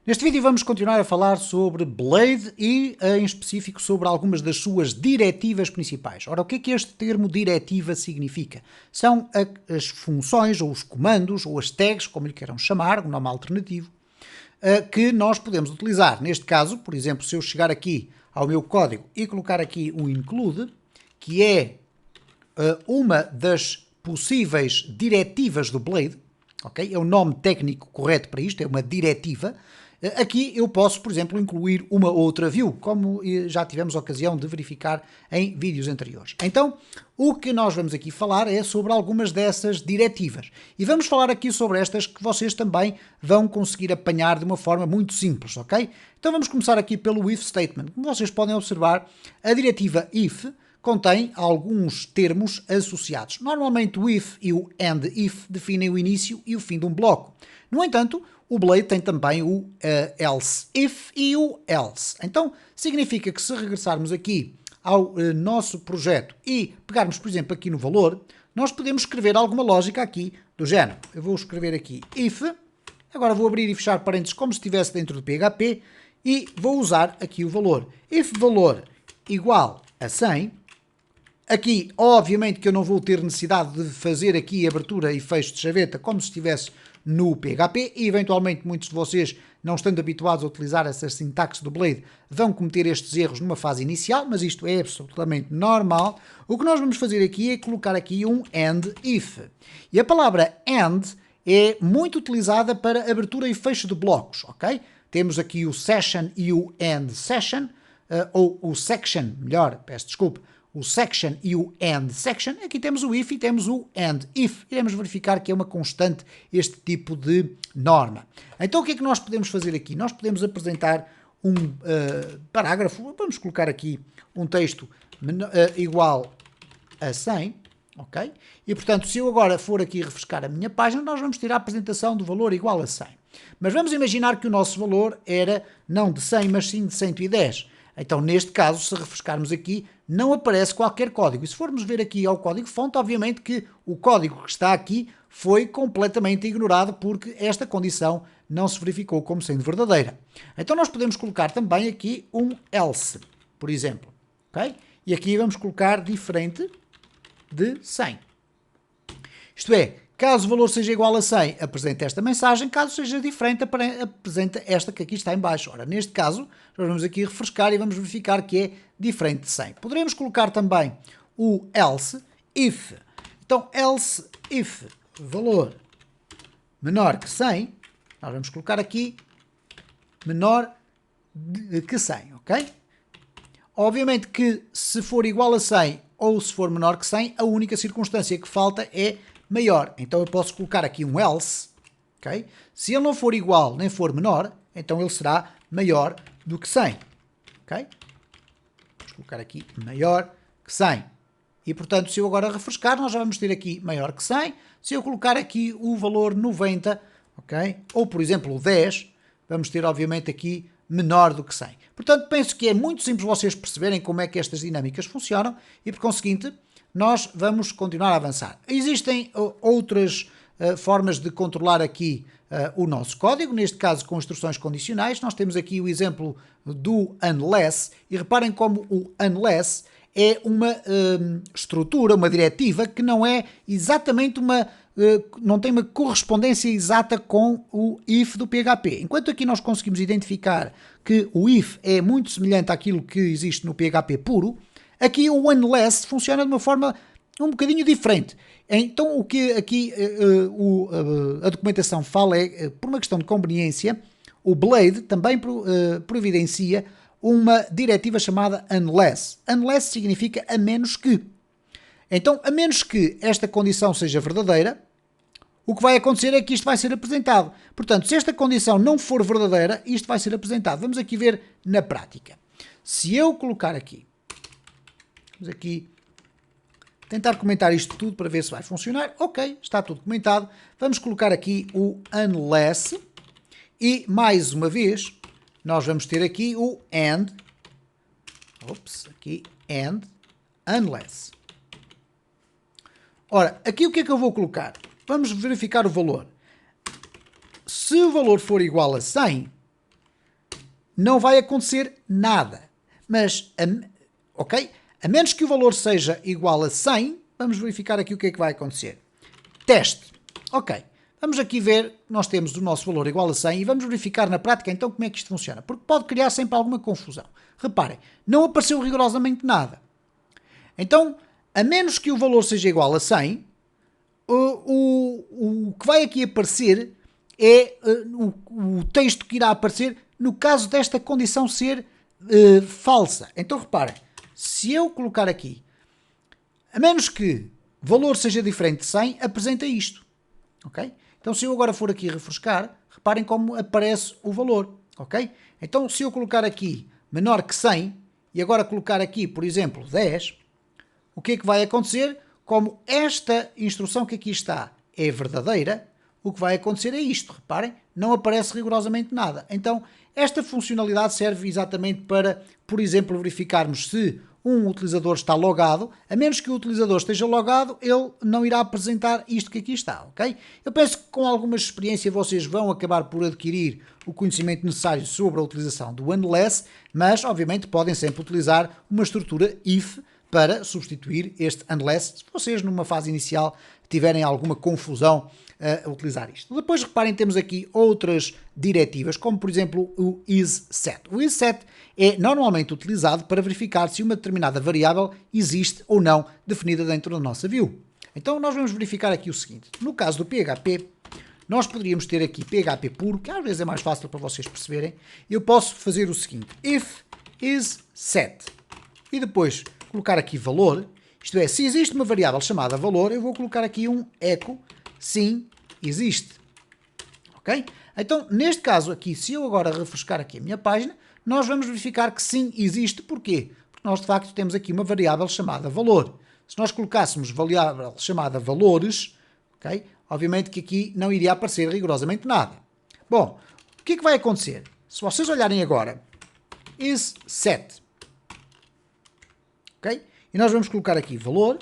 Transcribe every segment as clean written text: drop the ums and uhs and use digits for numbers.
Neste vídeo vamos continuar a falar sobre Blade e, em específico, sobre algumas das suas diretivas principais. Ora, o que é que este termo diretiva significa? São as funções, ou os comandos, ou as tags, como lhe queiram chamar, um nome alternativo, que nós podemos utilizar. Neste caso, por exemplo, se eu chegar aqui ao meu código e colocar aqui o include, que é uma das possíveis diretivas do Blade, ok? É o nome técnico correto para isto, é uma diretiva. Aqui eu posso, por exemplo, incluir uma outra view, como já tivemos a ocasião de verificar em vídeos anteriores. Então, o que nós vamos aqui falar é sobre algumas dessas diretivas. E vamos falar aqui sobre estas que vocês também vão conseguir apanhar de uma forma muito simples, ok? Então vamos começar aqui pelo if statement. Como vocês podem observar, a diretiva if contém alguns termos associados. Normalmente o if e o and if definem o início e o fim de um bloco. No entanto, o Blade tem também o else if e o else. Então, significa que se regressarmos aqui ao nosso projeto e pegarmos, por exemplo, aqui no valor, nós podemos escrever alguma lógica aqui do género. Eu vou escrever aqui if, agora vou abrir e fechar parênteses como se estivesse dentro do PHP e vou usar aqui o valor. If valor igual a 100, aqui, obviamente, que eu não vou ter necessidade de fazer aqui abertura e fecho de chaveta como se estivesse no PHP e, eventualmente, muitos de vocês, não estando habituados a utilizar essa sintaxe do Blade, vão cometer estes erros numa fase inicial, mas isto é absolutamente normal. O que nós vamos fazer aqui é colocar aqui um AND IF. E a palavra AND é muito utilizada para abertura e fecho de blocos, ok? Temos aqui o session e o AND session, ou o section, melhor, peço desculpa, o section e o end section. Aqui temos o if e temos o end if. Iremos verificar que é uma constante este tipo de norma. Então o que é que nós podemos fazer aqui? Nós podemos apresentar um parágrafo, vamos colocar aqui um texto igual a 100, ok? E portanto, se eu agora for aqui refrescar a minha página, nós vamos ter a apresentação do valor igual a 100. Mas vamos imaginar que o nosso valor era não de 100, mas sim de 110. Então, neste caso, se refrescarmos aqui, não aparece qualquer código. E se formos ver aqui ao código-fonte, obviamente que o código que está aqui foi completamente ignorado porque esta condição não se verificou como sendo verdadeira. Então, nós podemos colocar também aqui um else, por exemplo. Okay? E aqui vamos colocar diferente de 100. Isto é, caso o valor seja igual a 100, apresenta esta mensagem. Caso seja diferente, apresenta esta que aqui está em baixo. Ora, neste caso, nós vamos aqui refrescar e vamos verificar que é diferente de 100. Poderemos colocar também o else if. Então, else if valor menor que 100, nós vamos colocar aqui menor que 100, ok? Obviamente que se for igual a 100 ou se for menor que 100, a única circunstância que falta é maior. Então eu posso colocar aqui um else, ok? Se ele não for igual nem for menor, então ele será maior do que 100, ok? Vamos colocar aqui maior que 100. E portanto, se eu agora refrescar, nós já vamos ter aqui maior que 100. Se eu colocar aqui o valor 90, ok? Ou por exemplo o 10, vamos ter obviamente aqui menor do que 100. Portanto, penso que é muito simples vocês perceberem como é que estas dinâmicas funcionam e, por conseguinte, nós vamos continuar a avançar. Existem outras formas de controlar aqui o nosso código, neste caso com instruções condicionais. Nós temos aqui o exemplo do unless e reparem como o unless é uma estrutura, uma diretiva que não é exatamente não tem uma correspondência exata com o if do PHP. Enquanto aqui nós conseguimos identificar que o if é muito semelhante àquilo que existe no PHP puro, aqui o unless funciona de uma forma um bocadinho diferente. Então o que aqui a documentação fala é, por uma questão de conveniência, o Blade também providencia uma diretiva chamada unless. Unless significa a menos que. Então, a menos que esta condição seja verdadeira, o que vai acontecer é que isto vai ser apresentado. Portanto, se esta condição não for verdadeira, isto vai ser apresentado. Vamos aqui ver na prática. Se eu colocar aqui, vamos aqui tentar comentar isto tudo para ver se vai funcionar. Ok, está tudo comentado. Vamos colocar aqui o unless e, mais uma vez, nós vamos ter aqui o and, unless. Ora, aqui o que é que eu vou colocar? Vamos verificar o valor. Se o valor for igual a 100, não vai acontecer nada. Mas, ok? A menos que o valor seja igual a 100, vamos verificar aqui o que é que vai acontecer. Teste. Ok. Vamos aqui ver, nós temos o nosso valor igual a 100 e vamos verificar na prática então como é que isto funciona. Porque pode criar sempre alguma confusão. Reparem, não apareceu rigorosamente nada. Então, a menos que o valor seja igual a 100, o que vai aqui aparecer é o texto que irá aparecer no caso desta condição ser falsa. Então reparem, se eu colocar aqui, a menos que valor seja diferente de 100, apresenta isto. Ok? Então se eu agora for aqui refrescar, reparem como aparece o valor. Ok? Então se eu colocar aqui menor que 100 e agora colocar aqui, por exemplo, 10, o que é que vai acontecer? Como esta instrução que aqui está é verdadeira, o que vai acontecer é isto. Reparem, não aparece rigorosamente nada. Então, esta funcionalidade serve exatamente para, por exemplo, verificarmos se um utilizador está logado. A menos que o utilizador esteja logado, ele não irá apresentar isto que aqui está, ok? Eu penso que com alguma experiência vocês vão acabar por adquirir o conhecimento necessário sobre a utilização do unless, mas, obviamente, podem sempre utilizar uma estrutura if para substituir este unless, se vocês numa fase inicial tiverem alguma confusão a utilizar isto. Depois reparem, temos aqui outras diretivas, como por exemplo o isSet. O isSet é normalmente utilizado para verificar se uma determinada variável existe ou não definida dentro da nossa view. Então nós vamos verificar aqui o seguinte, no caso do PHP, nós poderíamos ter aqui PHP puro, que às vezes é mais fácil para vocês perceberem. Eu posso fazer o seguinte, if isSet, e depois colocar aqui valor, isto é, se existe uma variável chamada valor, eu vou colocar aqui um echo, sim, existe. Ok? Então, neste caso aqui, se eu agora refrescar aqui a minha página, nós vamos verificar que sim, existe. Porquê? Porque nós, de facto, temos aqui uma variável chamada valor. Se nós colocássemos variável chamada valores, ok? Obviamente que aqui não iria aparecer rigorosamente nada. Bom, o que é que vai acontecer? Se vocês olharem agora, isSet, ok? E nós vamos colocar aqui valor,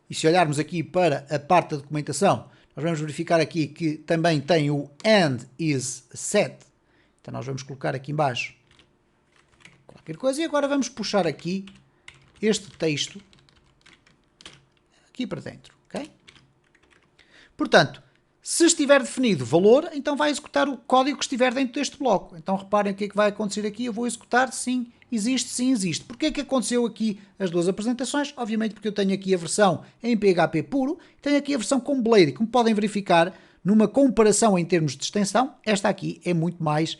e se olharmos aqui para a parte da documentação, nós vamos verificar aqui que também tem o and isSet, então nós vamos colocar aqui em baixo qualquer coisa, e agora vamos puxar aqui este texto aqui para dentro, ok? Portanto, se estiver definido valor, então vai executar o código que estiver dentro deste bloco. Então reparem o que é que vai acontecer aqui, eu vou executar sim, existe, sim, existe. Porquê é que aconteceu aqui as duas apresentações? Obviamente porque eu tenho aqui a versão em PHP puro, tenho aqui a versão com Blade. Como podem verificar, numa comparação em termos de extensão, esta aqui é muito mais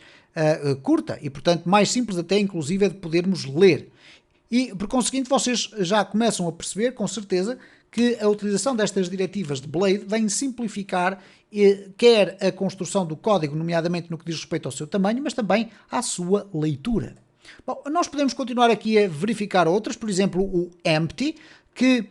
curta e, portanto, mais simples até, inclusive, de podermos ler. E, por conseguinte, vocês já começam a perceber, com certeza, que a utilização destas diretivas de Blade vem simplificar quer a construção do código, nomeadamente no que diz respeito ao seu tamanho, mas também à sua leitura. Bom, nós podemos continuar aqui a verificar outras, por exemplo, o empty, que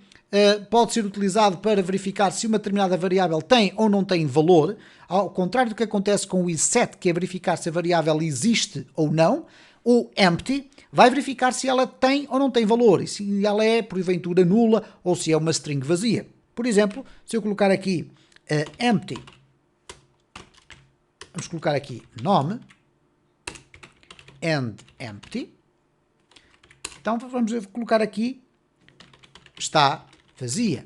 pode ser utilizado para verificar se uma determinada variável tem ou não tem valor, ao contrário do que acontece com o isSet, que é verificar se a variável existe ou não. O empty vai verificar se ela tem ou não tem valor, e se ela é, porventura, nula, ou se é uma string vazia. Por exemplo, se eu colocar aqui empty, vamos colocar aqui nome, and empty, então vamos colocar aqui, está vazia.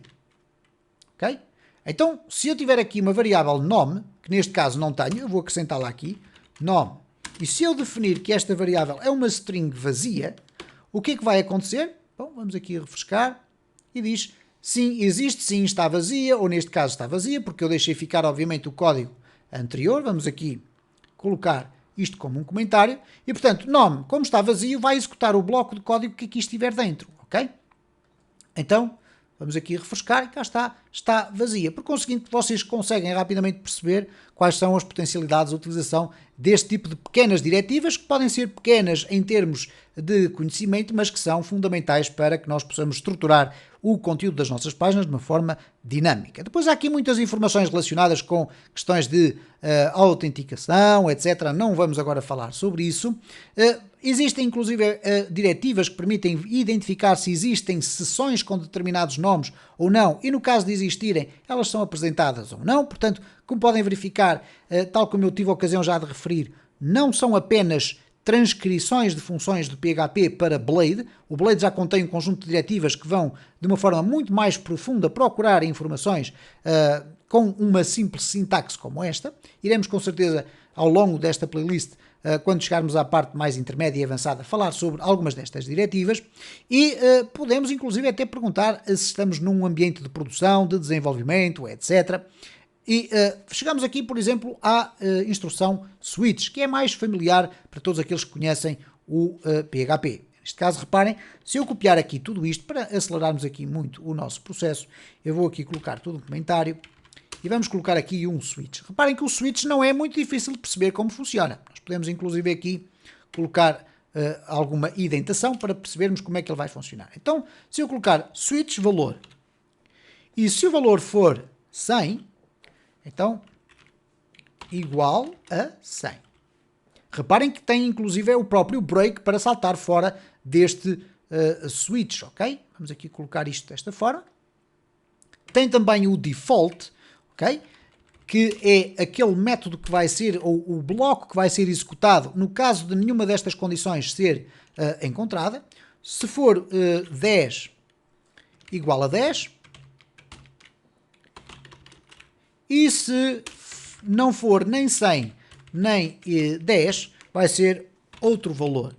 Ok? Então, se eu tiver aqui uma variável nome, que neste caso não tenho, eu vou acrescentá-la aqui, nome. E se eu definir que esta variável é uma string vazia, o que é que vai acontecer? Bom, vamos aqui refrescar e diz sim, existe, sim, está vazia, ou neste caso está vazia, porque eu deixei ficar, obviamente, o código anterior. Vamos aqui colocar isto como um comentário. E, portanto, nome, como está vazio, vai executar o bloco de código que aqui estiver dentro, ok? Então, vamos aqui refrescar e cá está vazia. Por conseguinte, vocês conseguem rapidamente perceber quais são as potencialidades de utilização deste tipo de pequenas diretivas, que podem ser pequenas em termos de conhecimento, mas que são fundamentais para que nós possamos estruturar o conteúdo das nossas páginas de uma forma dinâmica. Depois há aqui muitas informações relacionadas com questões de autenticação, etc. Não vamos agora falar sobre isso. Existem inclusive diretivas que permitem identificar se existem sessões com determinados nomes ou não, e no caso de existirem, elas são apresentadas ou não. Portanto, como podem verificar, tal como eu tive a ocasião já de referir, não são apenas transcrições de funções de PHP para Blade. O Blade já contém um conjunto de diretivas que vão, de uma forma muito mais profunda, procurar informações com uma simples sintaxe como esta. Iremos, com certeza, ao longo desta playlist, quando chegarmos à parte mais intermédia e avançada, falar sobre algumas destas diretivas e podemos, inclusive, até perguntar se estamos num ambiente de produção, de desenvolvimento, etc., e chegamos aqui, por exemplo, à instrução switch, que é mais familiar para todos aqueles que conhecem o PHP. Neste caso, reparem, se eu copiar aqui tudo isto, para acelerarmos aqui muito o nosso processo, eu vou aqui colocar todo um comentário e vamos colocar aqui um switch. Reparem que o switch não é muito difícil de perceber como funciona. Nós podemos, inclusive, aqui colocar alguma indentação para percebermos como é que ele vai funcionar. Então, se eu colocar switch valor, e se o valor for 100, então, igual a 100. Reparem que tem inclusive o próprio break para saltar fora deste switch, ok? Vamos aqui colocar isto desta forma. Tem também o default, ok? Que é aquele método que vai ser, ou o bloco que vai ser executado no caso de nenhuma destas condições ser encontrada. Se for 10 igual a 10, e se não for nem 100 nem 10, vai ser outro valor.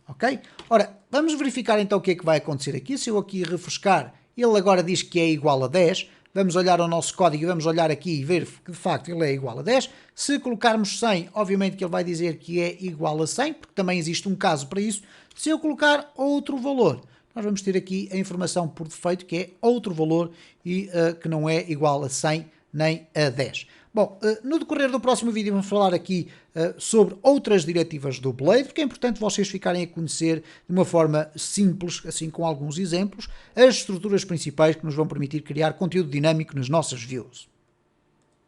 Ok? Ora, vamos verificar então o que é que vai acontecer aqui. Se eu aqui refrescar, ele agora diz que é igual a 10. Vamos olhar ao nosso código e vamos olhar aqui e ver que de facto ele é igual a 10. Se colocarmos 100, obviamente que ele vai dizer que é igual a 100, porque também existe um caso para isso. Se eu colocar outro valor, nós vamos ter aqui a informação por defeito que é outro valor e que não é igual a 100 nem a 10. Bom, no decorrer do próximo vídeo vamos falar aqui sobre outras diretivas do Blade, porque é importante vocês ficarem a conhecer de uma forma simples, assim com alguns exemplos, as estruturas principais que nos vão permitir criar conteúdo dinâmico nas nossas views.